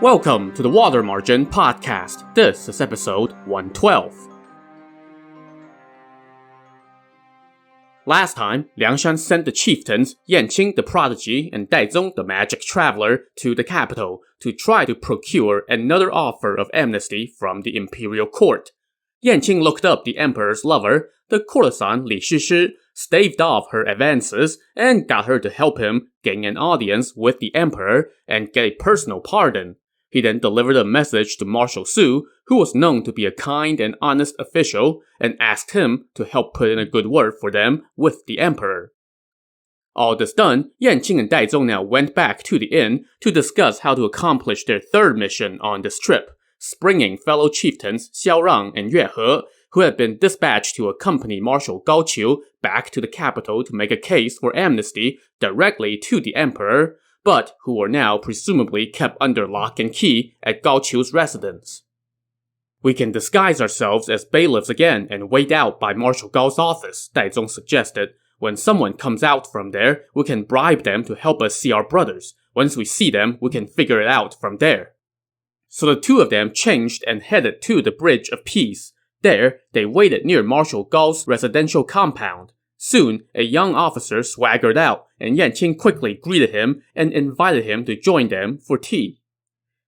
Welcome to the Water Margin Podcast. This is episode 112. Last time, Liangshan sent the chieftains Yanqing the Prodigy and Daizong the Magic Traveler to the capital to try to procure another offer of amnesty from the Imperial court. Yanqing looked up the emperor's lover, the courtesan Li Shishi, staved off her advances, and got her to help him gain an audience with the emperor and get a personal pardon. He then delivered a message to Marshal Su, who was known to be a kind and honest official, and asked him to help put in a good word for them with the emperor. All this done, Yanqing and Daizong now went back to the inn to discuss how to accomplish their third mission on this trip, springing fellow chieftains Xiaorang and Yuehe, who had been dispatched to accompany Marshal Gaoqiu back to the capital to make a case for amnesty directly to the emperor, but who were now presumably kept under lock and key at Gaoqiu's residence. "We can disguise ourselves as bailiffs again and wait out by Marshal Gao's office," Daizong suggested. "When someone comes out from there, we can bribe them to help us see our brothers. Once we see them, we can figure it out from there." So the two of them changed and headed to the Bridge of Peace. There, they waited near Marshal Gao's residential compound. Soon, a young officer swaggered out, and Yanqing quickly greeted him and invited him to join them for tea.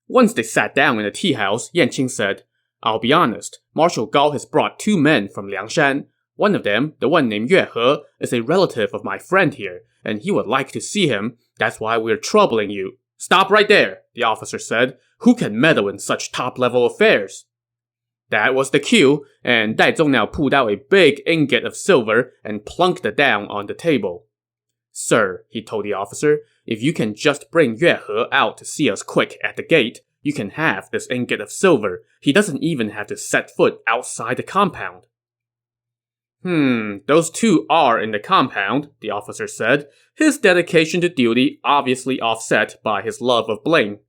Once they sat down in the tea house, Yanqing said, "I'll be honest, Marshal Gao has brought two men from Liangshan. One of them, the one named Yuehe, is a relative of my friend here, and he would like to see him. That's why we're troubling you." "Stop right there," the officer said. "Who can meddle in such top-level affairs?" That was the cue, and Daizong now pulled out a big ingot of silver and plunked it down on the table. "Sir," he told the officer, "if you can just bring Yuehe out to see us quick at the gate, you can have this ingot of silver. He doesn't even have to set foot outside the compound." Those two are in the compound," the officer said, his dedication to duty obviously offset by his love of bling.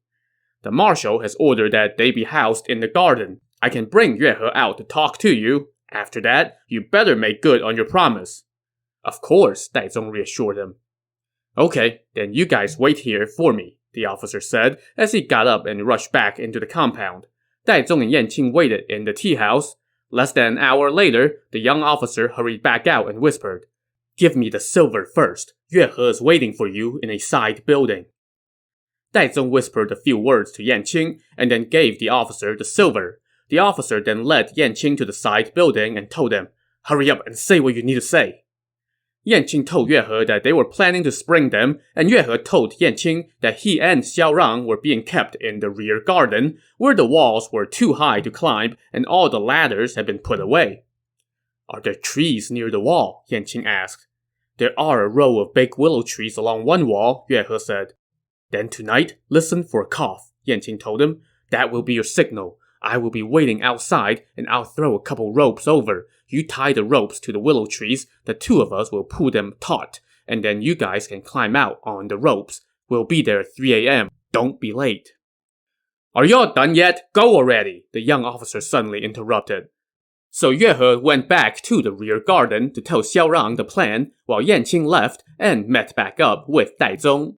"The marshal has ordered that they be housed in the garden. I can bring Yuehe out to talk to you. After that, you better make good on your promise." "Of course," Daizong reassured him. "Okay, then you guys wait here for me," the officer said as he got up and rushed back into the compound. Daizong and Yanqing waited in the tea house. Less than an hour later, the young officer hurried back out and whispered, "Give me the silver first. Yuehe is waiting for you in a side building." Daizong whispered a few words to Yanqing and then gave the officer the silver. The officer then led Yanqing to the side building and told them, "Hurry up and say what you need to say." Yanqing told Yuehe that they were planning to spring them, and Yuehe told Yanqing that he and Xiaorang were being kept in the rear garden, where the walls were too high to climb and all the ladders had been put away. "Are there trees near the wall?" Yanqing asked. "There are a row of big willow trees along one wall," Yuehe said. "Then tonight, listen for a cough," Yanqing told him. "That will be your signal. I will be waiting outside, and I'll throw a couple ropes over. You tie the ropes to the willow trees, the two of us will pull them taut, and then you guys can climb out on the ropes. We'll be there at 3 a.m. Don't be late." "Are you all done yet? Go already," the young officer suddenly interrupted. So Yuehe went back to the rear garden to tell Xiaorang the plan, while Yanqing left and met back up with Daizong.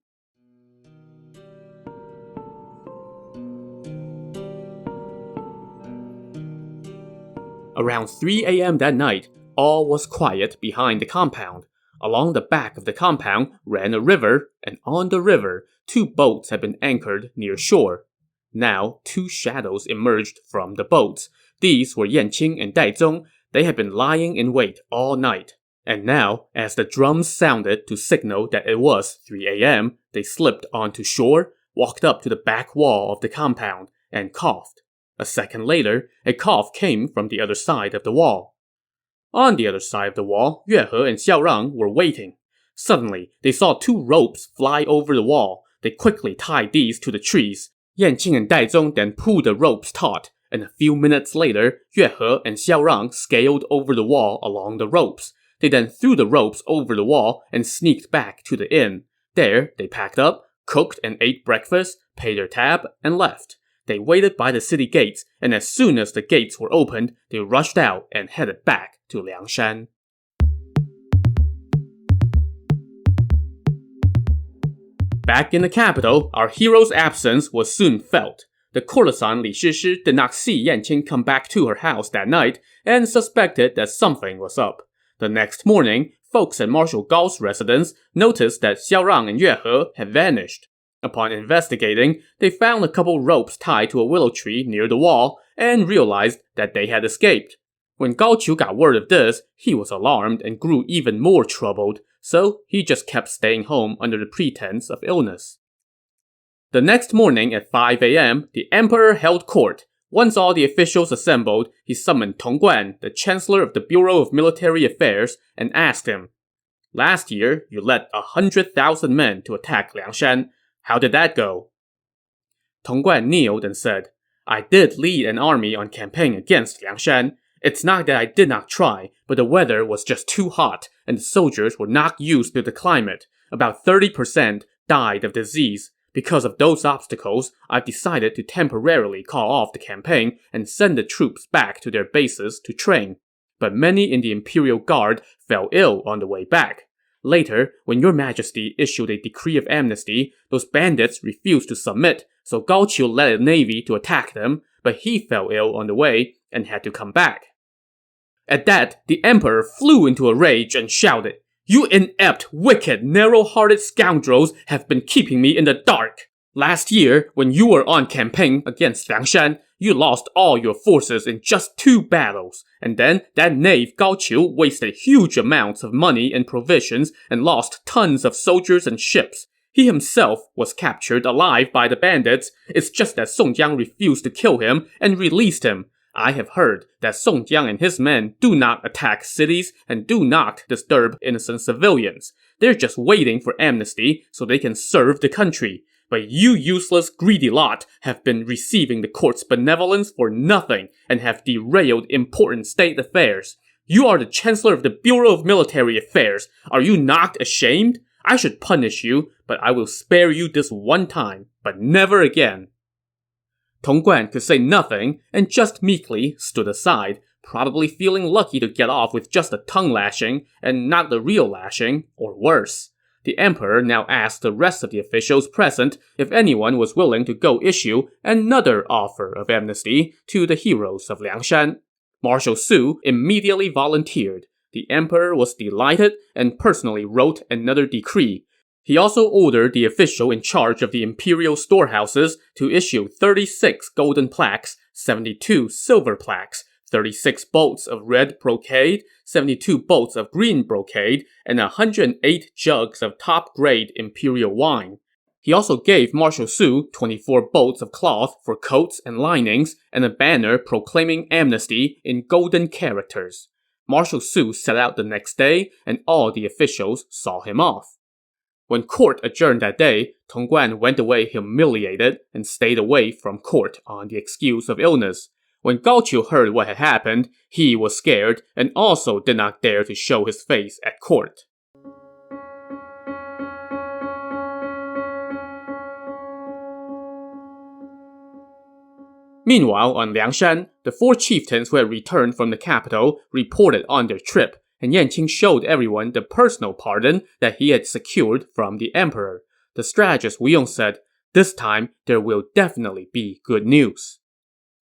Around 3 a.m. that night, all was quiet behind the compound. Along the back of the compound ran a river, and on the river, two boats had been anchored near shore. Now, two shadows emerged from the boats. These were Yanqing and Daizong. They had been lying in wait all night. And now, as the drums sounded to signal that it was 3 a.m., they slipped onto shore, walked up to the back wall of the compound, and coughed. A second later, a cough came from the other side of the wall. On the other side of the wall, Yuehe and Xiaorang were waiting. Suddenly, they saw two ropes fly over the wall. They quickly tied these to the trees. Yanqing and Daizong then pulled the ropes taut, and a few minutes later, Yuehe and Xiaorang scaled over the wall along the ropes. They then threw the ropes over the wall and sneaked back to the inn. There, they packed up, cooked and ate breakfast, paid their tab, and left. They waited by the city gates, and as soon as the gates were opened, they rushed out and headed back to Liangshan. Back in the capital, our hero's absence was soon felt. the courtesan Li Shishi did not see Yanqing come back to her house that night and suspected that something was up. The next morning, folks at Marshal Gao's residence noticed that Xiaorang and Yue He had vanished. Upon investigating, they found a couple ropes tied to a willow tree near the wall and realized that they had escaped. When Gao Qiu got word of this, he was alarmed and grew even more troubled, so he just kept staying home under the pretense of illness. The next morning at 5 a.m., the emperor held court. Once all the officials assembled, he summoned Tong Guan, the chancellor of the Bureau of Military Affairs, and asked him, "Last year, you led 100,000 men to attack Liangshan. How did that go?" Tong Guan kneeled and said, "I did lead an army on campaign against Liangshan. It's not that I did not try, but the weather was just too hot, and the soldiers were not used to the climate. About 30% died of disease. Because of those obstacles, I've decided to temporarily call off the campaign and send the troops back to their bases to train. But many in the Imperial Guard fell ill on the way back. Later, when your majesty issued a decree of amnesty, those bandits refused to submit, so Gao Qiu led a navy to attack them, but he fell ill on the way and had to come back." At that, the emperor flew into a rage and shouted, "You inept, wicked, narrow-hearted scoundrels have been keeping me in the dark! Last year, when you were on campaign against Liangshan, you lost all your forces in just 2 battles, and then that knave Gao Qiu wasted huge amounts of money and provisions and lost tons of soldiers and ships. He himself was captured alive by the bandits. It's just that Song Jiang refused to kill him and released him. I have heard that Song Jiang and his men do not attack cities and do not disturb innocent civilians. They're just waiting for amnesty so they can serve the country. But you useless, greedy lot have been receiving the court's benevolence for nothing and have derailed important state affairs. You are the Chancellor of the Bureau of Military Affairs. Are you not ashamed? I should punish you, but I will spare you this one time, but never again." Tong Guan could say nothing and just meekly stood aside, probably feeling lucky to get off with just a tongue lashing and not the real lashing, or worse. The emperor now asked the rest of the officials present if anyone was willing to go issue another offer of amnesty to the heroes of Liangshan. Marshal Su immediately volunteered. The emperor was delighted and personally wrote another decree. He also ordered the official in charge of the imperial storehouses to issue 36 golden plaques, 72 silver plaques, 36 bolts of red brocade, 72 bolts of green brocade, and 108 jugs of top-grade imperial wine. He also gave Marshal Su 24 bolts of cloth for coats and linings and a banner proclaiming amnesty in golden characters. Marshal Su set out the next day, and all the officials saw him off. When court adjourned that day, Tong Guan went away humiliated and stayed away from court on the excuse of illness. When Gao Qiu heard what had happened, he was scared and also did not dare to show his face at court. Meanwhile, on Liangshan, the 4 chieftains who had returned from the capital reported on their trip, and Yanqing showed everyone the personal pardon that he had secured from the emperor. The strategist Wu Yong said, "This time, there will definitely be good news."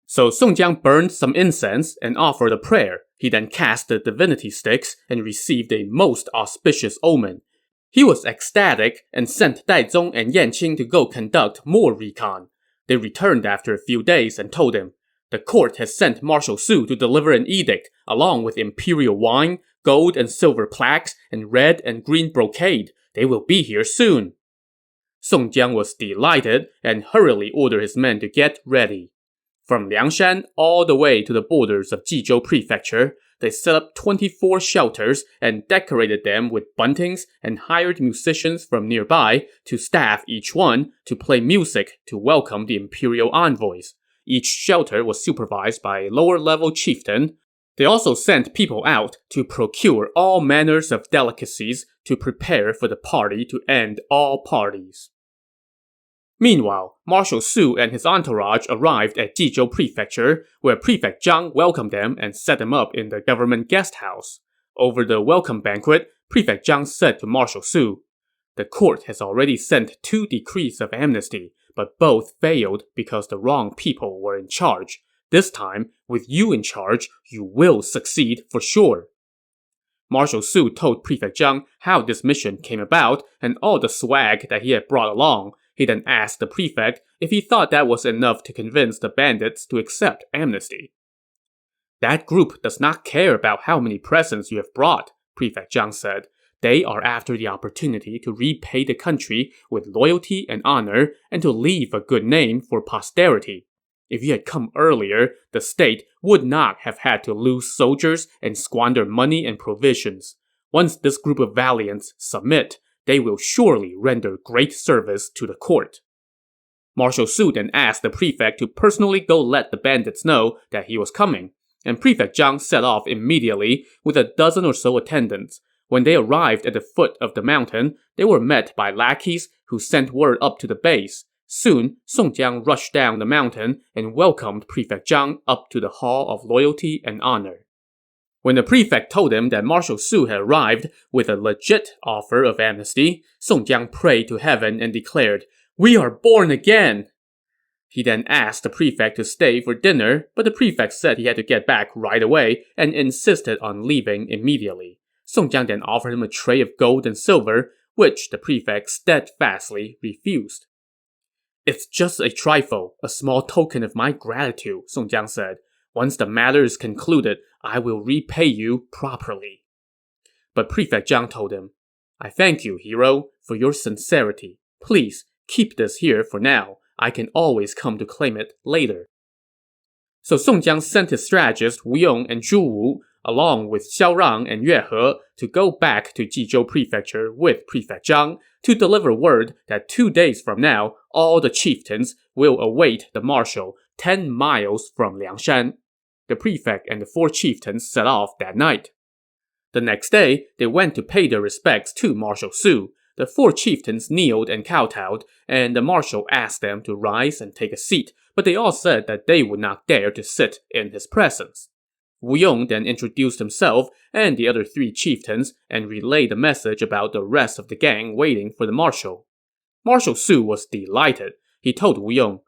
So Song Jiang burned some incense and offered a prayer. He then cast the divinity sticks and received a most auspicious omen. He was ecstatic and sent Daizong and Yanqing to go conduct more recon. They returned after a few days and told him, "The court has sent Marshal Su to deliver an edict, along with imperial wine, gold and silver plaques, and red and green brocade. They will be here soon." Song Jiang was delighted and hurriedly ordered his men to get ready. From Liangshan all the way to the borders of Jizhou Prefecture, they set up 24 shelters and decorated them with buntings and hired musicians from nearby to staff each one to play music to welcome the imperial envoys. Each shelter was supervised by a lower-level chieftain. They also sent people out to procure all manners of delicacies to prepare for the party to end all parties. Meanwhile, Marshal Su and his entourage arrived at Jizhou Prefecture, where Prefect Zhang welcomed them and set them up in the government guest house. Over the welcome banquet, Prefect Zhang said to Marshal Su, "The court has already sent 2 decrees of amnesty, but both failed because the wrong people were in charge. This time, with you in charge, you will succeed for sure. Marshal Su told Prefect Zhang how this mission came about and all the swag that he had brought along. He then asked the prefect if he thought that was enough to convince the bandits to accept amnesty. That group does not care about how many presents you have brought, Prefect Zhang said. They are after the opportunity to repay the country with loyalty and honor and to leave a good name for posterity. If you had come earlier, the state would not have had to lose soldiers and squander money and provisions. Once this group of valiants submit, they will surely render great service to the court. Marshal Su then asked the prefect to personally go let the bandits know that he was coming, and Prefect Zhang set off immediately with a dozen or so attendants. When they arrived at the foot of the mountain, they were met by lackeys who sent word up to the base. Soon, Song Jiang rushed down the mountain and welcomed Prefect Zhang up to the Hall of Loyalty and Honor. When the prefect told him that Marshal Su had arrived with a legit offer of amnesty, Song Jiang prayed to heaven and declared, "We are born again!" He then asked the prefect to stay for dinner, but the prefect said he had to get back right away and insisted on leaving immediately. Song Jiang then offered him a tray of gold and silver, which the prefect steadfastly refused. "It's just a trifle, a small token of my gratitude," Song Jiang said. "Once the matter is concluded, I will repay you properly." But Prefect Zhang told him, "I thank you, hero, for your sincerity. Please, keep this here for now. I can always come to claim it later." So Song Jiang sent his strategist Wu Yong and Zhu Wu, along with Xiao Rang and Yue He, to go back to Jizhou Prefecture with Prefect Zhang to deliver word that 2 days from now, all the chieftains will await the marshal 10 miles from Liangshan. The prefect and the 4 chieftains set off that night. The next day, they went to pay their respects to Marshal Su. The 4 chieftains kneeled and kowtowed, and the marshal asked them to rise and take a seat, but they all said that they would not dare to sit in his presence. Wu Yong then introduced himself and the other 3 chieftains and relayed the message about the rest of the gang waiting for the marshal. Marshal Su was delighted. He told Wu Yong,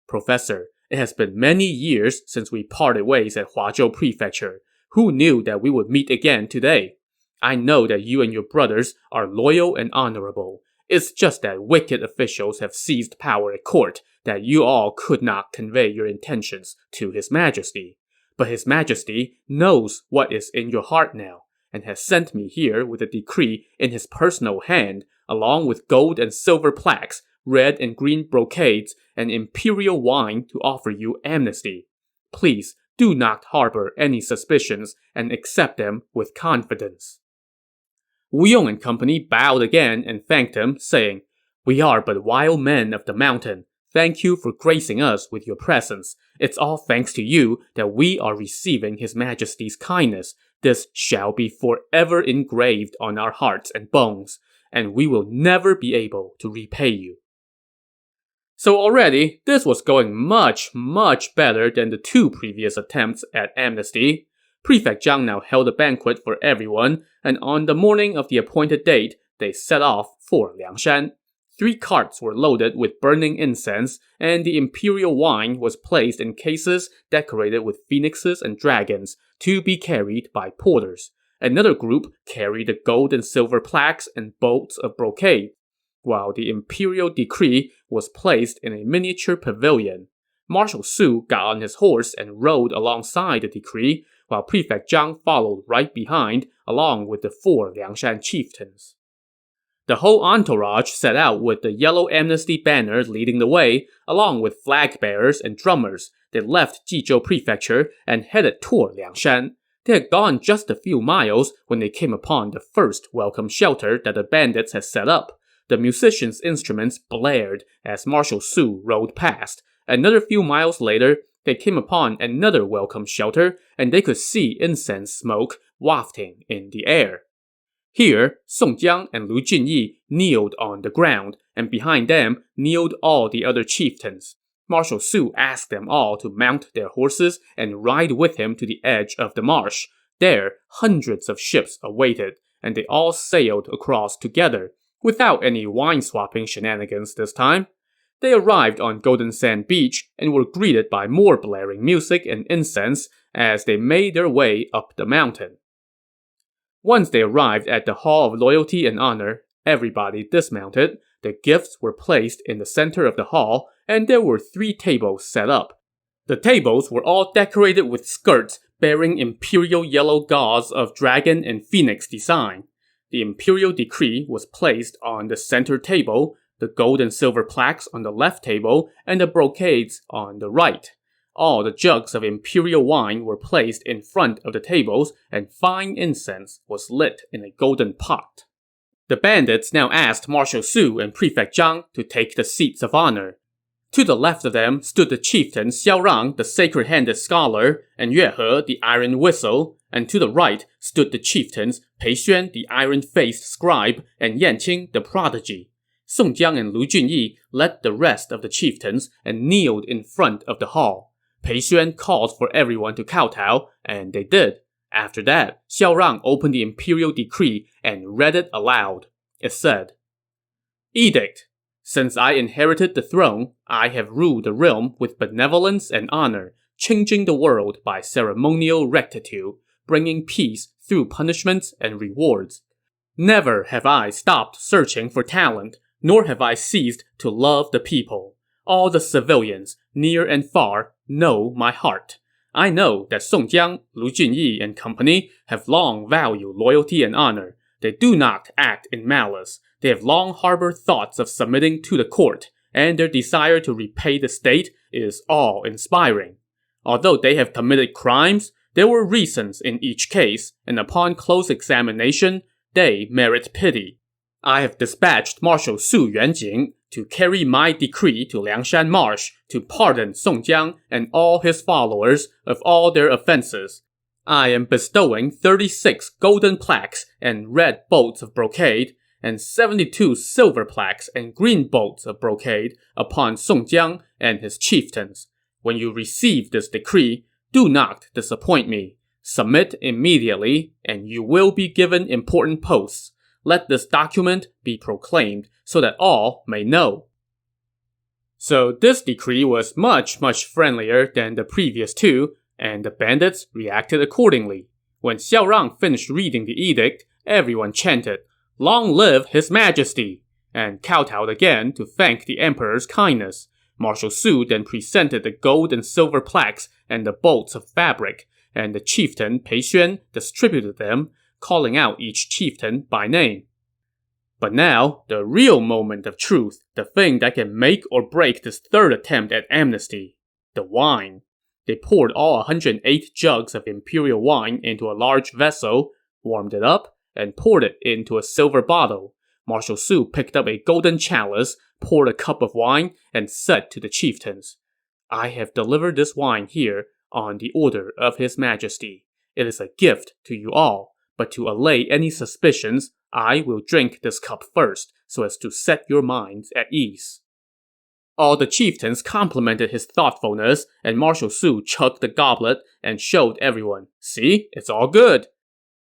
"Professor, it has been many years since we parted ways at Huazhou Prefecture. Who knew that we would meet again today? I know that you and your brothers are loyal and honorable. It's just that wicked officials have seized power at court, that you all could not convey your intentions to His Majesty. But His Majesty knows what is in your heart now, and has sent me here with a decree in his personal hand, along with gold and silver plaques, red and green brocades, and imperial wine to offer you amnesty. Please do not harbor any suspicions and accept them with confidence." Wu Yong and company bowed again and thanked him, saying, "We are but wild men of the mountain. Thank you for gracing us with your presence. It's all thanks to you that we are receiving His Majesty's kindness. This shall be forever engraved on our hearts and bones, and we will never be able to repay you." So already, this was going much, much better than the 2 previous attempts at amnesty. Prefect Zhang now held a banquet for everyone, and on the morning of the appointed date, they set off for Liangshan. 3 carts were loaded with burning incense, and the imperial wine was placed in cases decorated with phoenixes and dragons to be carried by porters. Another group carried the gold and silver plaques and bolts of brocade, while the imperial decree was placed in a miniature pavilion. Marshal Su got on his horse and rode alongside the decree, while Prefect Zhang followed right behind, along with the 4 Liangshan chieftains. The whole entourage set out with the yellow amnesty banner leading the way, along with flag bearers and drummers. They left Jizhou Prefecture and headed toward Liangshan. They had gone just a few miles when they came upon the first welcome shelter that the bandits had set up. The musicians' instruments blared as Marshal Su rode past. Another few miles later, they came upon another welcome shelter, and they could see incense smoke wafting in the air. Here, Song Jiang and Lu Junyi kneeled on the ground, and behind them kneeled all the other chieftains. Marshal Su asked them all to mount their horses and ride with him to the edge of the marsh. There, hundreds of ships awaited, and they all sailed across together, without any wine-swapping shenanigans this time. They arrived on Golden Sand Beach and were greeted by more blaring music and incense as they made their way up the mountain. Once they arrived at the Hall of Loyalty and Honor, everybody dismounted, the gifts were placed in the center of the hall, and there were 3 tables set up. The tables were all decorated with skirts bearing Imperial yellow gauze of dragon and phoenix design. The Imperial decree was placed on the center table, the gold and silver plaques on the left table, and the brocades on the right. All the jugs of Imperial wine were placed in front of the tables, and fine incense was lit in a golden pot. The bandits now asked Marshal Su and Prefect Zhang to take the seats of honor. To the left of them stood the chieftain Xiaorang, the sacred-handed scholar, and Yue He, the iron whistle, and to the right stood the chieftains Pei Xuan, the iron-faced scribe, and Yanqing, the prodigy. Song Jiang and Lu Junyi led the rest of the chieftains and kneeled in front of the hall. Pei Xuan called for everyone to kowtow, and they did. After that, Xiaorang opened the imperial decree and read it aloud. It said, "Edict. Since I inherited the throne, I have ruled the realm with benevolence and honor, changing the world by ceremonial rectitude, bringing peace through punishments and rewards. Never have I stopped searching for talent, nor have I ceased to love the people. All the civilians, near and far, know my heart. I know that Song Jiang, Lu Junyi, and company have long valued loyalty and honor. They do not act in malice. They have long harbored thoughts of submitting to the court, and their desire to repay the state is awe-inspiring. Although they have committed crimes, there were reasons in each case, and upon close examination, they merit pity. I have dispatched Marshal Su Yuanjing to carry my decree to Liangshan Marsh to pardon Song Jiang and all his followers of all their offenses. I am bestowing 36 golden plaques and red bolts of brocade, and 72 silver plaques and green bolts of brocade upon Song Jiang and his chieftains. When you receive this decree, do not disappoint me. Submit immediately, and you will be given important posts. Let this document be proclaimed so that all may know." So this decree was much friendlier than the previous 2, and the bandits reacted accordingly. When Xiaorang finished reading the edict, everyone chanted, "Long live His Majesty!" and kowtowed again to thank the emperor's kindness. Marshal Su then presented the gold and silver plaques and the bolts of fabric, and the chieftain Pei Xuan distributed them, calling out each chieftain by name. But now, the real moment of truth, the thing that can make or break this third attempt at amnesty: the wine. They poured all 108 jugs of imperial wine into a large vessel, warmed it up, and poured it into a silver bottle. Marshal Su picked up a golden chalice, poured a cup of wine, and said to the chieftains, "I have delivered this wine here on the order of His Majesty. It is a gift to you all, but to allay any suspicions, I will drink this cup first, so as to set your minds at ease." All the chieftains complimented his thoughtfulness, and Marshal Su chugged the goblet and showed everyone, "See, it's all good."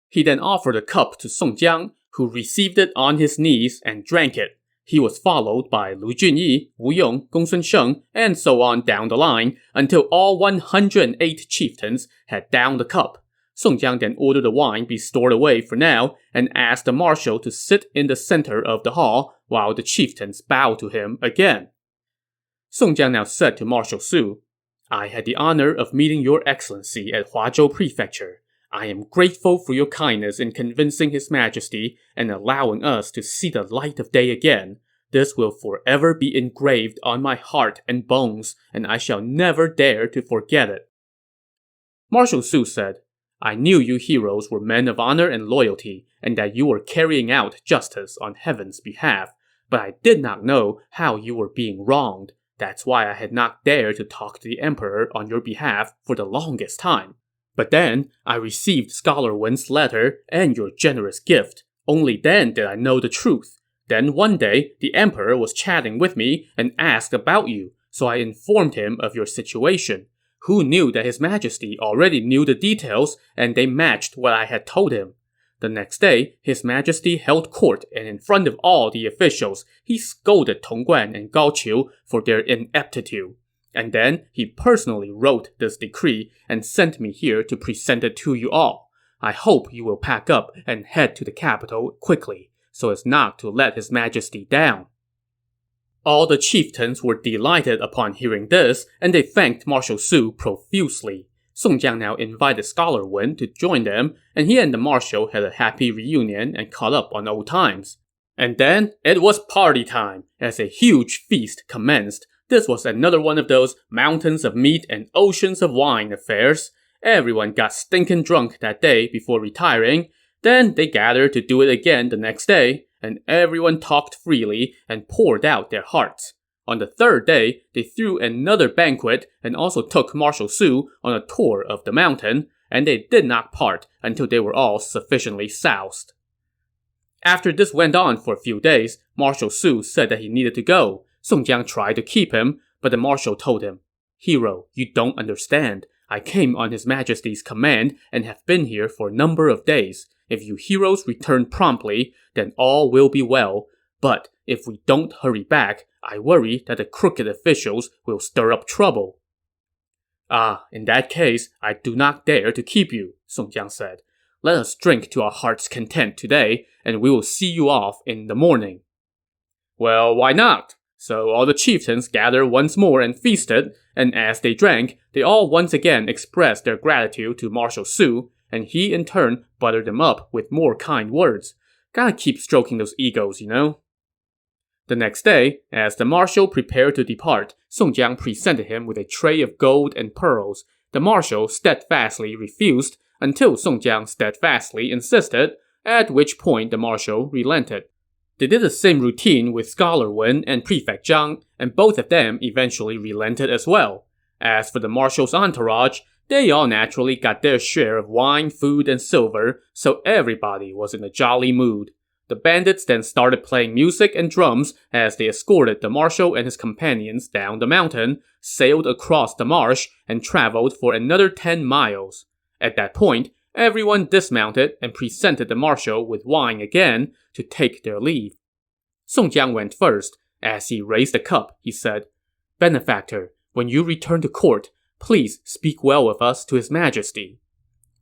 He then offered a cup to Song Jiang, who received it on his knees and drank it. He was followed by Lu Junyi, Wu Yong, Gongsun Sheng, and so on down the line, until all 108 chieftains had downed the cup. Song Jiang then ordered the wine be stored away for now, and asked the marshal to sit in the center of the hall while the chieftains bowed to him again. Song Jiang now said to Marshal Su, "I had the honor of meeting your excellency at Huazhou Prefecture. I am grateful for your kindness in convincing His Majesty and allowing us to see the light of day again. This will forever be engraved on my heart and bones, and I shall never dare to forget it." Marshal Su said, "I knew you heroes were men of honor and loyalty, and that you were carrying out justice on heaven's behalf, but I did not know how you were being wronged. That's why I had not dared to talk to the emperor on your behalf for the longest time. But then, I received Scholar Wen's letter and your generous gift. Only then did I know the truth. Then one day, the emperor was chatting with me and asked about you, so I informed him of your situation. Who knew that His Majesty already knew the details, and they matched what I had told him? The next day, His Majesty held court, and in front of all the officials, he scolded Tong Guan and Gao Qiu for their ineptitude. And then he personally wrote this decree and sent me here to present it to you all. I hope you will pack up and head to the capital quickly, so as not to let His Majesty down. All the chieftains were delighted upon hearing this, and they thanked Marshal Su profusely. Song Jiang now invited Scholar Wen to join them, and he and the marshal had a happy reunion and caught up on old times. And then it was party time, as a huge feast commenced. This was another one of those mountains of meat and oceans of wine affairs. Everyone got stinking drunk that day before retiring. Then they gathered to do it again the next day, and everyone talked freely and poured out their hearts. On the third day, they threw another banquet and also took Marshal Su on a tour of the mountain, and they did not part until they were all sufficiently soused. After this went on for a few days, Marshal Su said that he needed to go. Song Jiang tried to keep him, but the marshal told him, "Hero, you don't understand. I came on His Majesty's command and have been here for a number of days. If you heroes return promptly, then all will be well. But if we don't hurry back, I worry that the crooked officials will stir up trouble." In that case, I do not dare to keep you, Song Jiang said. "Let us drink to our heart's content today, and we will see you off in the morning." Well, why not? So all the chieftains gathered once more and feasted, and as they drank, they all once again expressed their gratitude to Marshal Su, and he in turn buttered them up with more kind words. Gotta keep stroking those egos, you know? The next day, as the marshal prepared to depart, Song Jiang presented him with a tray of gold and pearls. The marshal steadfastly refused, until Song Jiang steadfastly insisted, at which point the marshal relented. They did the same routine with Scholar Wen and Prefect Zhang, and both of them eventually relented as well. As for the marshal's entourage, they all naturally got their share of wine, food, and silver, so everybody was in a jolly mood. The bandits then started playing music and drums as they escorted the marshal and his companions down the mountain, sailed across the marsh, and traveled for another 10 miles. At that point, everyone dismounted and presented the marshal with wine again to take their leave. Song Jiang went first. As he raised the cup, he said, "Benefactor, when you return to court, please speak well of us to His Majesty."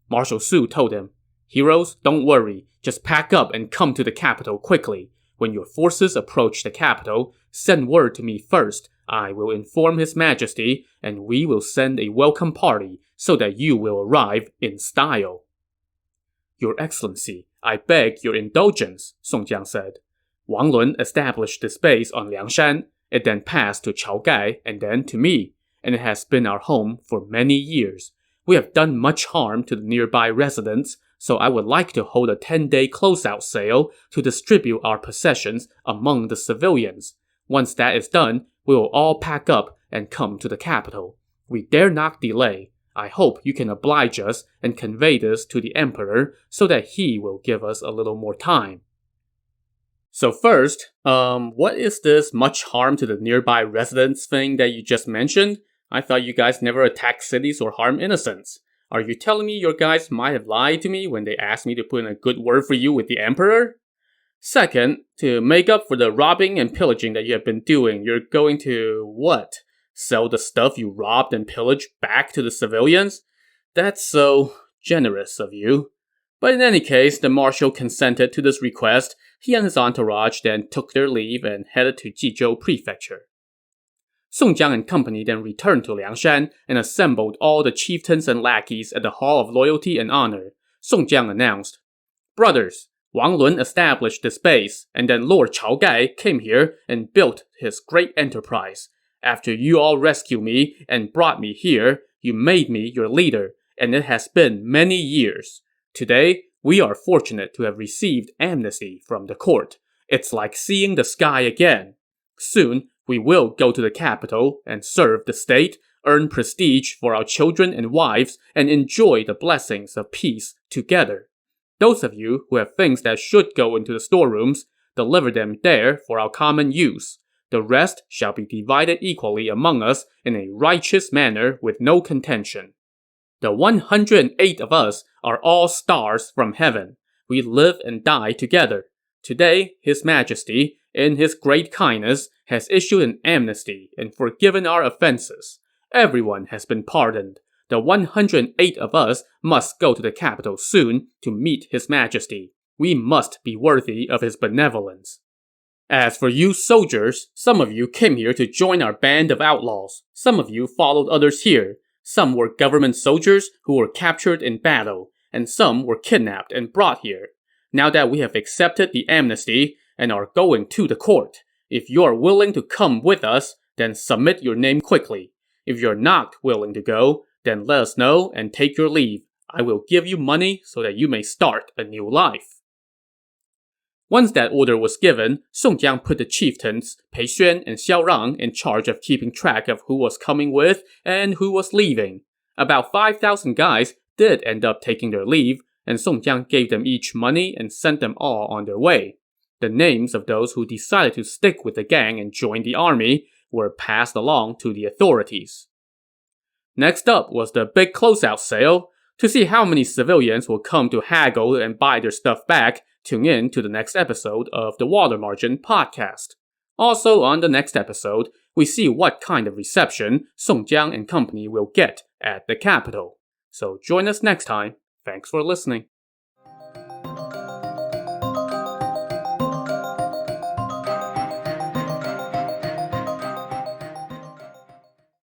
Marshal Su told him, "Heroes, don't worry. Just pack up and come to the capital quickly. When your forces approach the capital, send word to me first. I will inform His Majesty, and we will send a welcome party so that you will arrive in style." "Your Excellency, I beg your indulgence," Song Jiang said. "Wang Lun established this base on Liangshan. It then passed to Chao Gai and then to me, and it has been our home for many years. We have done much harm to the nearby residents, so I would like to hold a 10-day closeout sale to distribute our possessions among the civilians. Once that is done, we will all pack up and come to the capital. We dare not delay. I hope you can oblige us and convey this to the Emperor so that he will give us a little more time." So first, what is this much harm to the nearby residents thing that you just mentioned? I thought you guys never attack cities or harm innocents. Are you telling me your guys might have lied to me when they asked me to put in a good word for you with the Emperor? Second, to make up for the robbing and pillaging that you have been doing, you're going to, what? Sell the stuff you robbed and pillaged back to the civilians? That's so generous of you. But in any case, the marshal consented to this request. He and his entourage then took their leave and headed to Jizhou Prefecture. Song Jiang and company then returned to Liangshan and assembled all the chieftains and lackeys at the Hall of Loyalty and Honor. Song Jiang announced, "Brothers, Wang Lun established this base, and then Lord Chao Gai came here and built his great enterprise. After you all rescued me and brought me here, you made me your leader, and it has been many years. Today, we are fortunate to have received amnesty from the court. It's like seeing the sky again. Soon, we will go to the capital and serve the state, earn prestige for our children and wives, and enjoy the blessings of peace together. Those of you who have things that should go into the storerooms, deliver them there for our common use. The rest shall be divided equally among us in a righteous manner with no contention. The 108 of us are all stars from heaven. we live and die together. Today, His Majesty, in his great kindness, has issued an amnesty and forgiven our offenses. Everyone has been pardoned. The 108 of us must go to the capital soon to meet His Majesty. We must be worthy of his benevolence. As for you soldiers, some of you came here to join our band of outlaws. Some of you followed others here. Some were government soldiers who were captured in battle, and some were kidnapped and brought here. Now that we have accepted the amnesty and are going to the court, if you are willing to come with us, then submit your name quickly. If you're not willing to go, then let us know and take your leave. I will give you money so that you may start a new life. Once that order was given, Song Jiang put the chieftains, Pei Xuan and Xiao Rang, in charge of keeping track of who was coming with and who was leaving. About 5,000 guys did end up taking their leave, and Song Jiang gave them each money and sent them all on their way. The names of those who decided to stick with the gang and join the army were passed along to the authorities. Next up was the big closeout sale. To see how many civilians will come to haggle and buy their stuff back, tune in to the next episode of the Water Margin podcast. Also on the next episode, we see what kind of reception Song Jiang and company will get at the capital. So join us next time. Thanks for listening.